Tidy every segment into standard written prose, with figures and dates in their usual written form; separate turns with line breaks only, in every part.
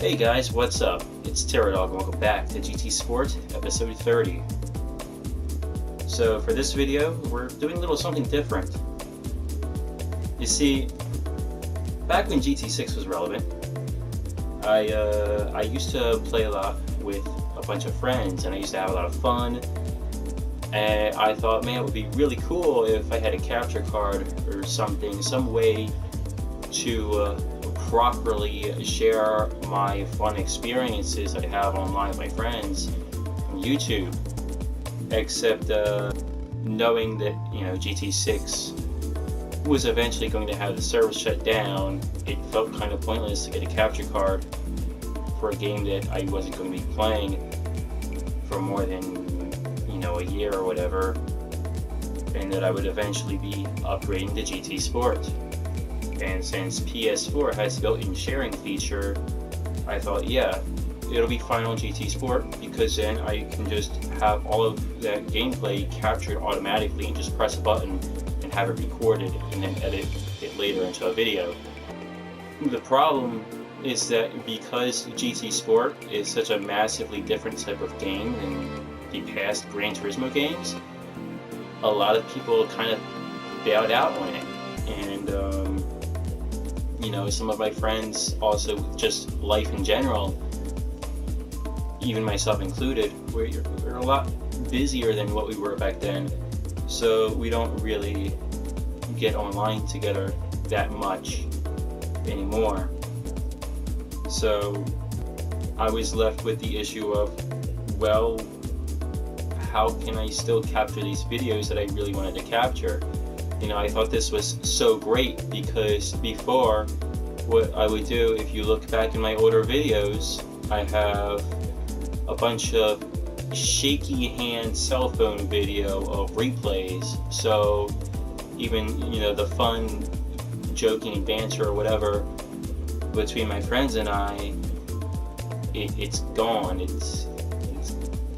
Hey guys, what's up? It's Pterodog and welcome back to GT Sport, episode 30. So for this video, we're doing a little something different. You see, back when GT6 was relevant, I used to play a lot with a bunch of friends and I used to have a lot of fun. And I thought, man, it would be really cool if I had a capture card or something, some way to properly share my fun experiences I have online with my friends on YouTube. Except knowing that, GT6 was eventually going to have the server shut down, it felt kind of pointless to get a capture card for a game that I wasn't going to be playing for more than, a year or whatever, and that I would eventually be upgrading to GT Sport. And since PS4 has a built-in sharing feature, I thought, yeah, it'll be fine on GT Sport because then I can just have all of that gameplay captured automatically and just press a button and have it recorded and then edit it later into a video. The problem is that because GT Sport is such a massively different type of game than the past Gran Turismo games, a lot of people kind of bailed out on it. And some of my friends, also just life in general, even myself included, we're a lot busier than what we were back then, so we don't really get online together that much anymore. So I was left with the issue of, well, how can I still capture these videos that I really wanted to capture? I thought this was so great because before, what I would do, if you look back in my older videos, I have a bunch of shaky hand cell phone video of replays. So even, the fun joking and banter or whatever between my friends and I, it's gone.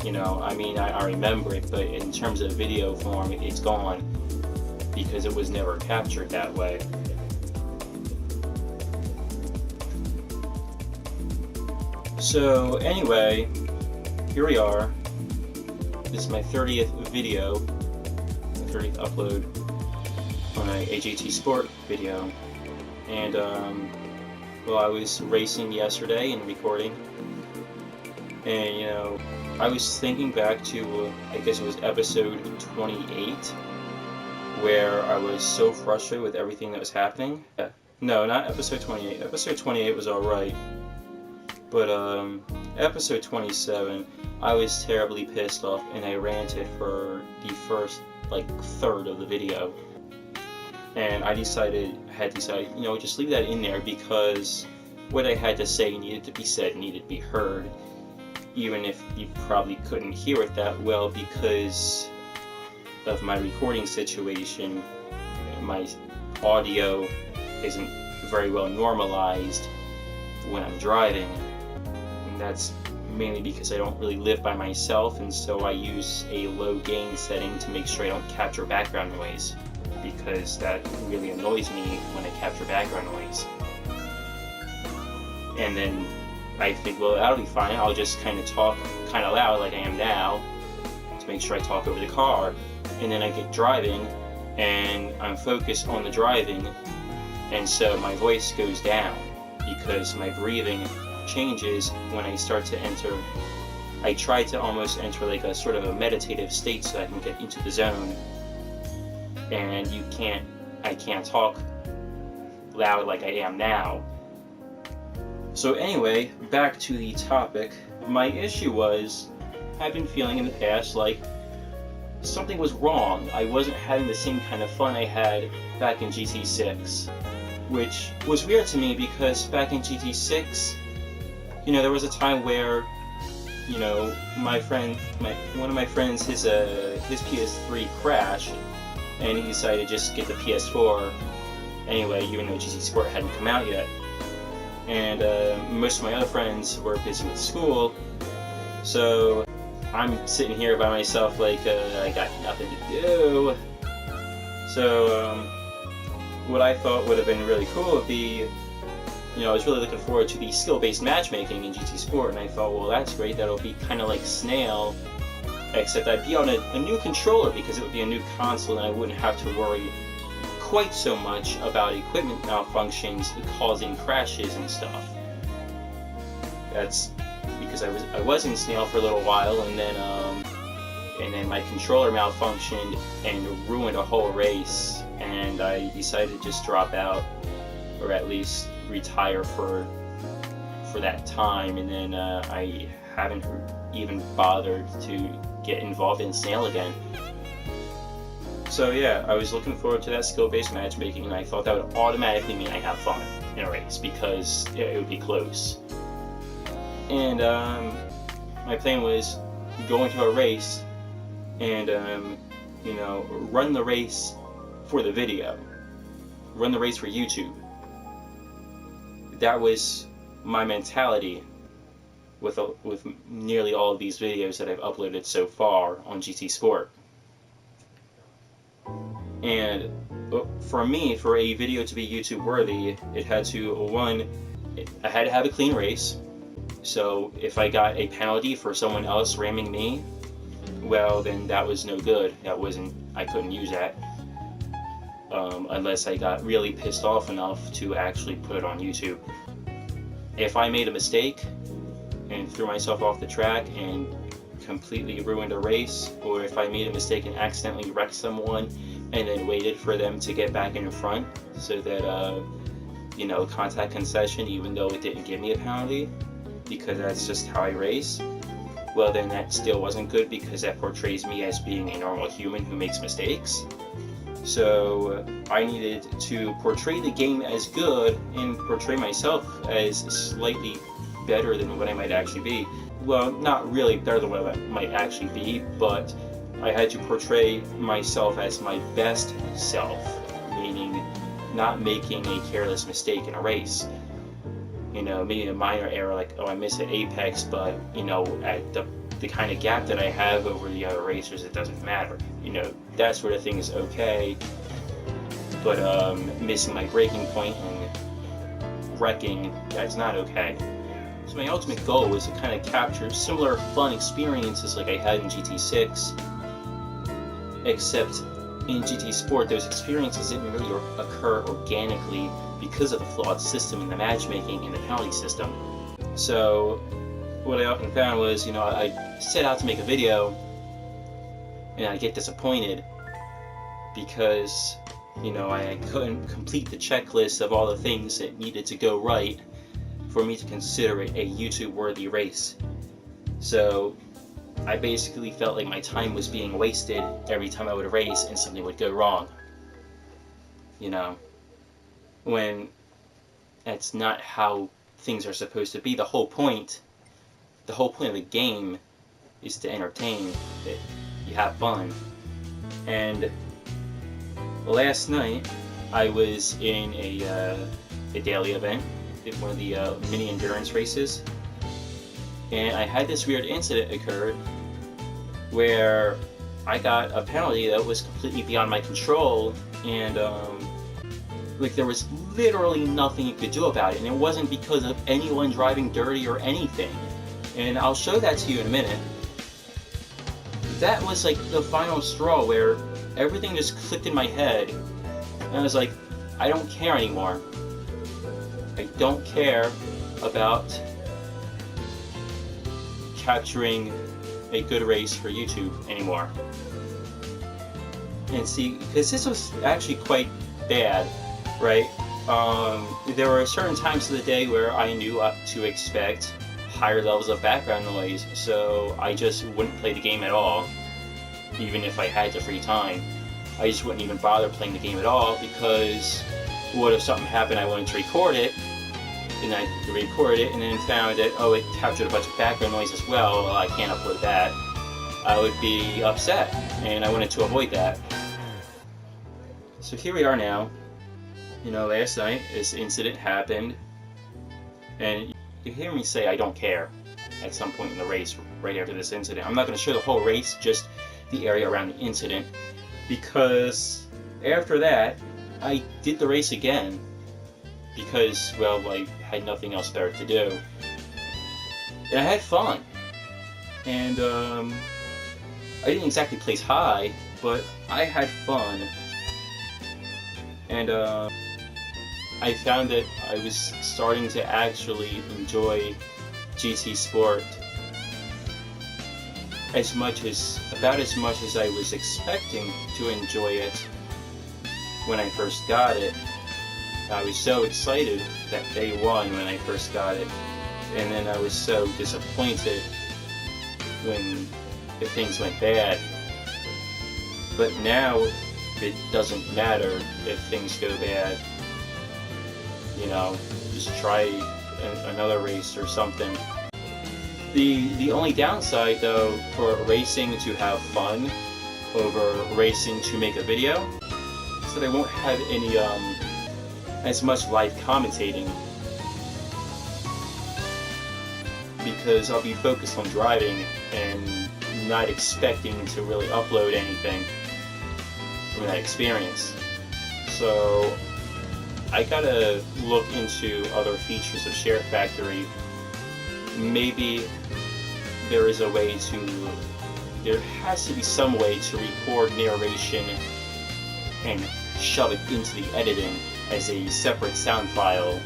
I remember it, but in terms of video form, it's gone because it was never captured that way. So anyway, here we are. This is my 30th video, my 30th upload on a GT Sport video. And I was racing yesterday and recording, and I was thinking back to, I guess it was episode 28, where I was so frustrated with everything that was happening. No, not episode 28. Episode 28 was alright. But episode 27, I was terribly pissed off and I ranted for the first, third of the video. And I had decided, just leave that in there because what I had to say needed to be said, needed to be heard. Even if you probably couldn't hear it that well because of my recording situation, my audio isn't very well normalized when I'm driving, and that's mainly because I don't really live by myself, and so I use a low gain setting to make sure I don't capture background noise, because that really annoys me when I capture background noise. And then I think, well, that'll be fine. I'll just kind of talk kind of loud like I am now to make sure I talk over the car. And then I get driving and I'm focused on the driving, and so my voice goes down because my breathing changes when I start to enter. I try to almost enter like a sort of a meditative state so I can get into the zone. And I can't talk loud like I am now. So anyway, back to the topic. My issue was, I've been feeling in the past like something was wrong. I wasn't having the same kind of fun I had back in GT6, which was weird to me because back in GT6, there was a time where, my friend, one of my friends, his PS3 crashed, and he decided to just get the PS4 anyway, even though GT Sport hadn't come out yet. And most of my other friends were busy with school, so I'm sitting here by myself like I got nothing to do. So what I thought would have been really cool would be, I was really looking forward to the skill-based matchmaking in GT Sport, and I thought, well, that's great. That'll be kind of like Snail, except I'd be on a new controller because it would be a new console, and I wouldn't have to worry quite so much about equipment malfunctions causing crashes and stuff. That's because I was in Snail for a little while, and then my controller malfunctioned and ruined a whole race, and I decided to just drop out, or at least retire for that time. And then I haven't even bothered to get involved in Snail again. So yeah, I was looking forward to that skill-based matchmaking, and I thought that would automatically mean I have fun in a race because it would be close. And my plan was go into a race and run the race for the video, run the race for YouTube. That was my mentality with nearly all of these videos that I've uploaded so far on GT Sport. And for me, for a video to be YouTube worthy, it had to, I had to have a clean race. So if I got a penalty for someone else ramming me, well, then that was no good. I couldn't use that unless I got really pissed off enough to actually put it on YouTube. If I made a mistake and threw myself off the track and completely ruined a race, or if I made a mistake and accidentally wrecked someone and then waited for them to get back in front so that contact concession, even though it didn't give me a penalty, because that's just how I race, well, then that still wasn't good because that portrays me as being a normal human who makes mistakes. So I needed to portray the game as good and portray myself as slightly better than what I might actually be. Well, not really better than what I might actually be, but I had to portray myself as my best self, meaning not making a careless mistake in a race. Maybe a minor error like, I missed an apex, but at the kind of gap that I have over the other racers, it doesn't matter. That sort of thing is okay, but missing my braking point and wrecking, that's not okay. So my ultimate goal was to kind of capture similar fun experiences like I had in GT6, except in GT Sport those experiences didn't really occur organically because of the flawed system in the matchmaking and the penalty system. So what I often found was, I set out to make a video and I get disappointed because, I couldn't complete the checklist of all the things that needed to go right for me to consider it a YouTube-worthy race. So I basically felt like my time was being wasted every time I would race and something would go wrong. When that's not how things are supposed to be. The whole point of the game is to entertain, that you have fun. And last night I was in a daily event, one of the mini endurance races, and I had this weird incident occur where I got a penalty that was completely beyond my control, and there was literally nothing you could do about it, and it wasn't because of anyone driving dirty or anything. And I'll show that to you in a minute. That was like the final straw where everything just clicked in my head, and I was like, I don't care anymore. I don't care about capturing a good race for YouTube anymore. And see, because this was actually quite bad, right? There were certain times of the day where I knew to expect higher levels of background noise, so I just wouldn't play the game at all, even if I had the free time. I just wouldn't even bother playing the game at all, because what if something happened, I wanted to record it, and I recorded it and then found that, it captured a bunch of background noise as well, I can't upload that. I would be upset, and I wanted to avoid that. So here we are now. Last night this incident happened, and you hear me say I don't care at some point in the race right after this incident. I'm not going to show the whole race, just the area around the incident, because after that I did the race again, because, well, I had nothing else better to do. And I had fun. And I didn't exactly place high, but I had fun. And I found that I was starting to actually enjoy GT Sport about as much as I was expecting to enjoy it when I first got it. I was so excited that day one when I first got it, and then I was so disappointed when the things went bad. But now it doesn't matter if things go bad. You know, just try another race or something. The only downside, though, for racing to have fun over racing to make a video is that I won't have any as much live commentating, because I'll be focused on driving and not expecting to really upload anything from that experience. So I gotta look into other features of SHAREfactory. Maybe there has to be some way to record narration and shove it into the editing as a separate sound file.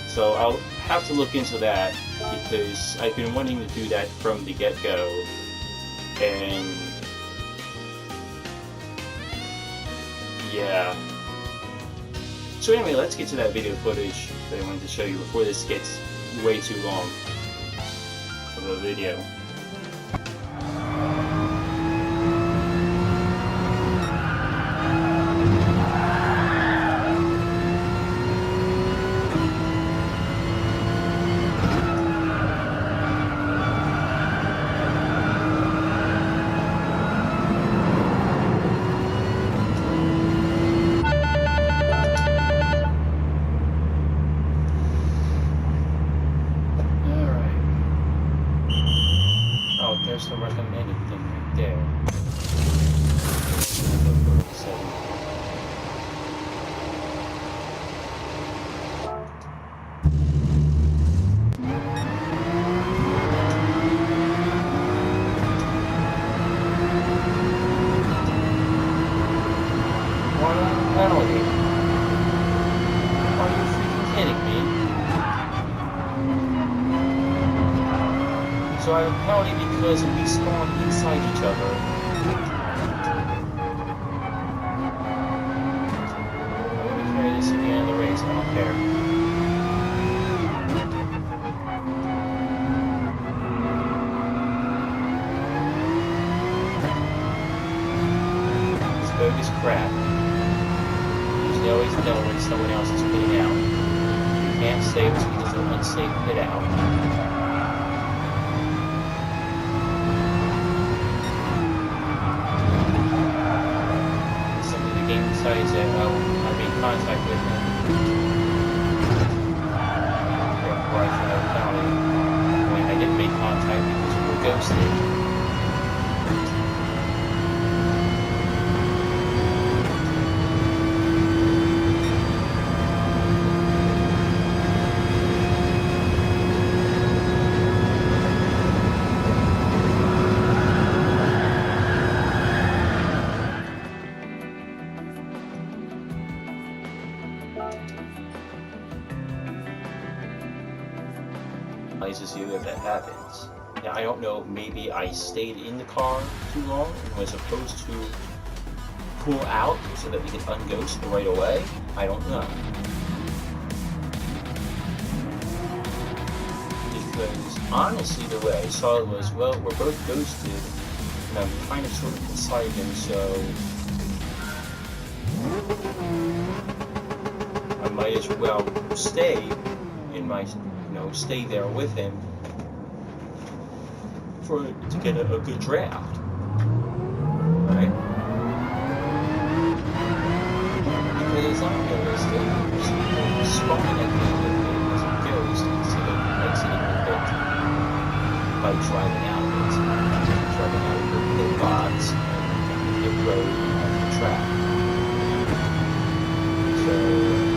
So I'll have to look into that, because I've been wanting to do that from the get-go. And yeah. So anyway, let's get to that video footage that I wanted to show you before this gets way too long of a video. There's the recommended thing right there. One penalty. Are you freaking kidding me? So I have a penalty because we spawn inside each other. Let me carry this to the end of the race, I don't care. This bogus crap. There's always know when someone else is pitting out. You can't say it's because of an unsafe pit out. Decides that I made contact with him. Therefore, I should have a penalty when I didn't make contact because we were ghosted. Nice to see that happens. Now, I don't know, maybe I stayed in the car too long and was supposed to pull out so that we could unghost right away. I don't know. Because honestly, the way I saw it was, well, we're both ghosted, and I'm kind of sort of beside him, so I might as well stay in my, stay there with him to get a good draft, right? Because I'm realistic, there's spawning at the end of it as a ghost instead of exiting the pit by driving out of it, driving out of your pit box and the road and the track. So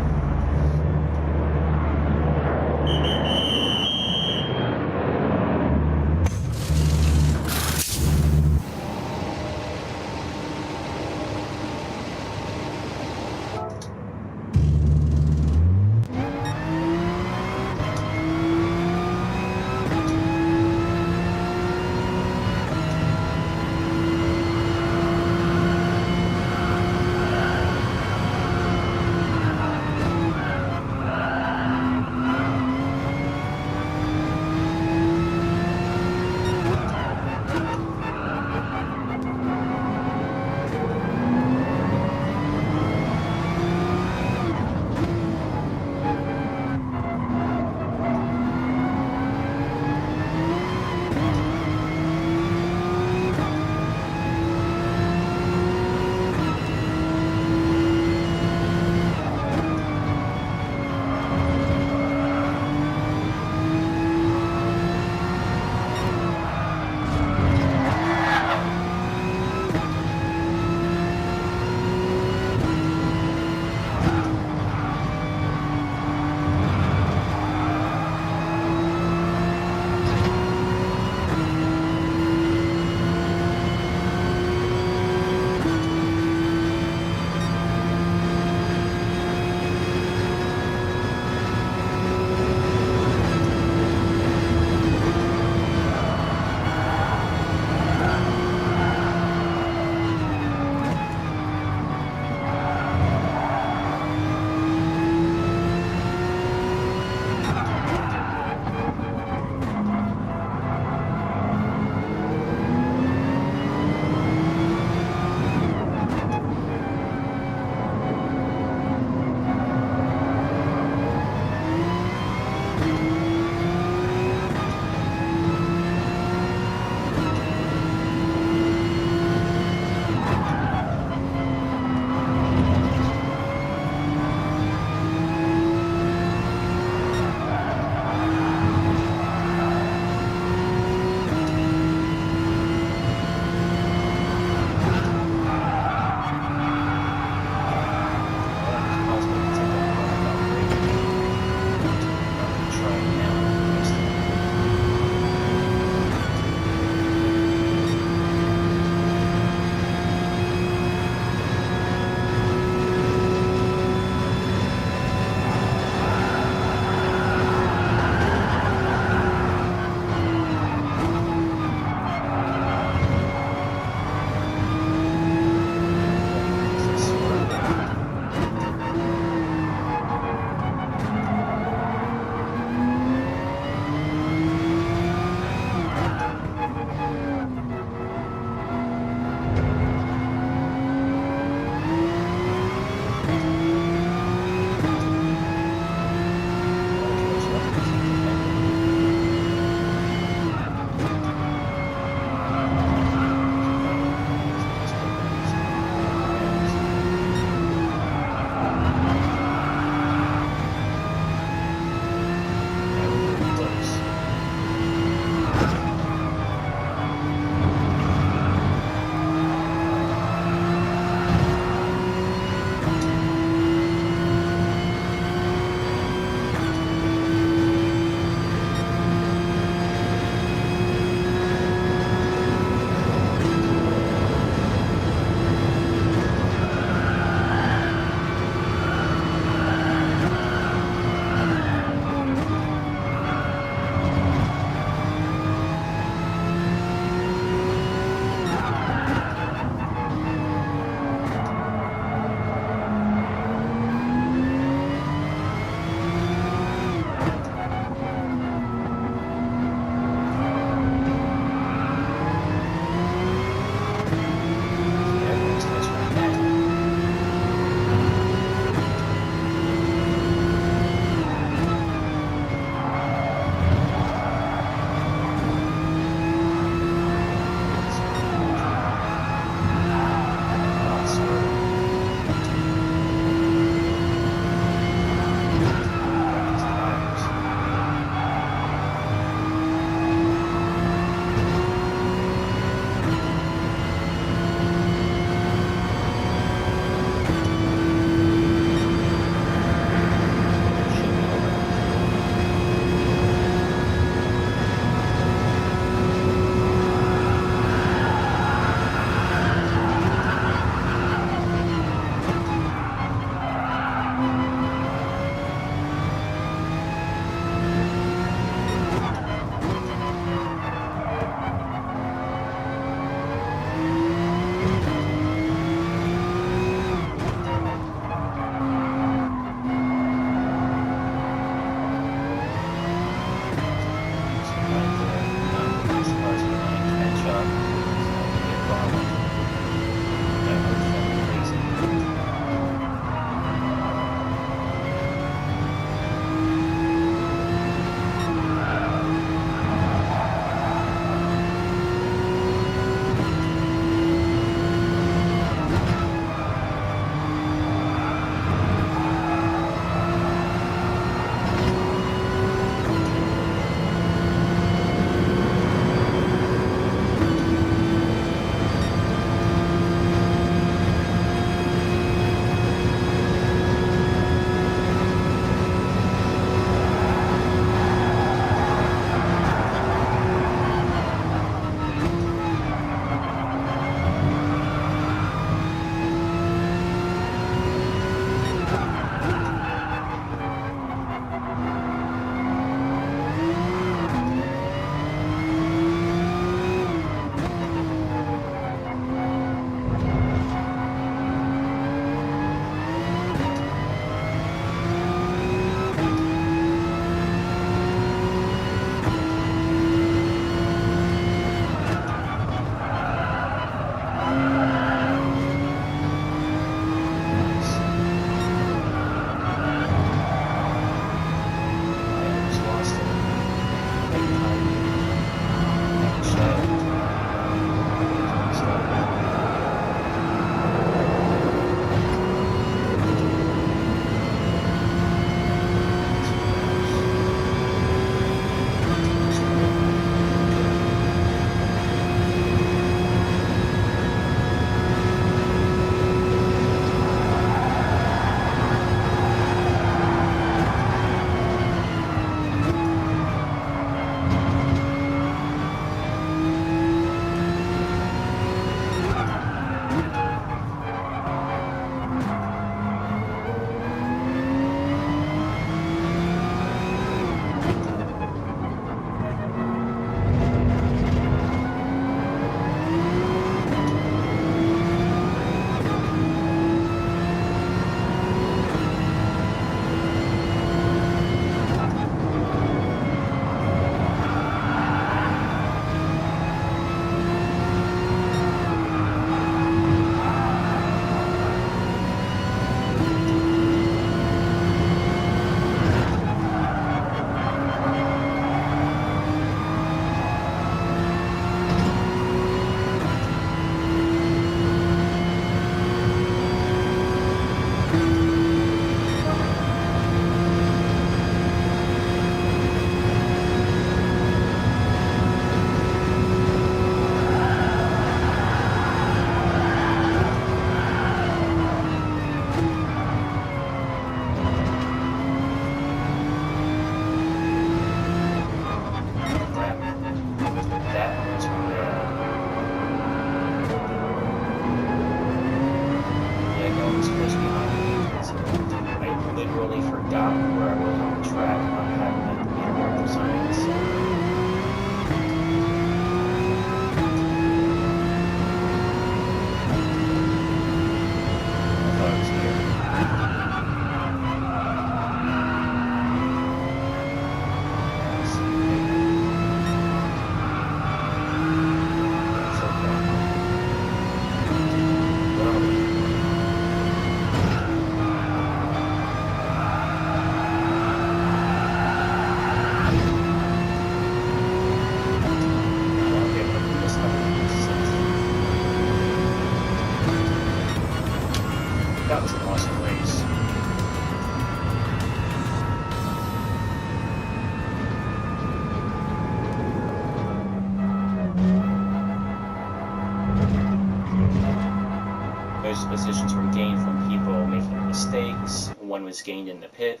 Most positions were gained from people making mistakes. One was gained in the pit.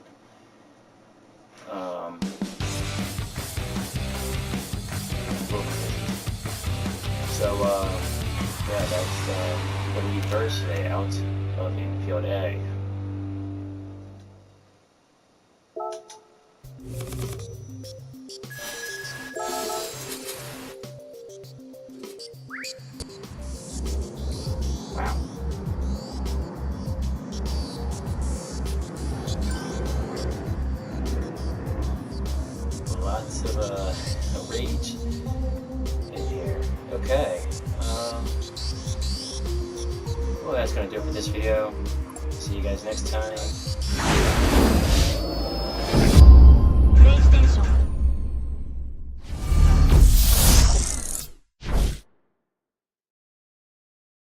Yeah, that's the lead first layout of infield A. Wow. Lots of rage in here. Okay. Well, that's going to do it for this video. See you guys next time.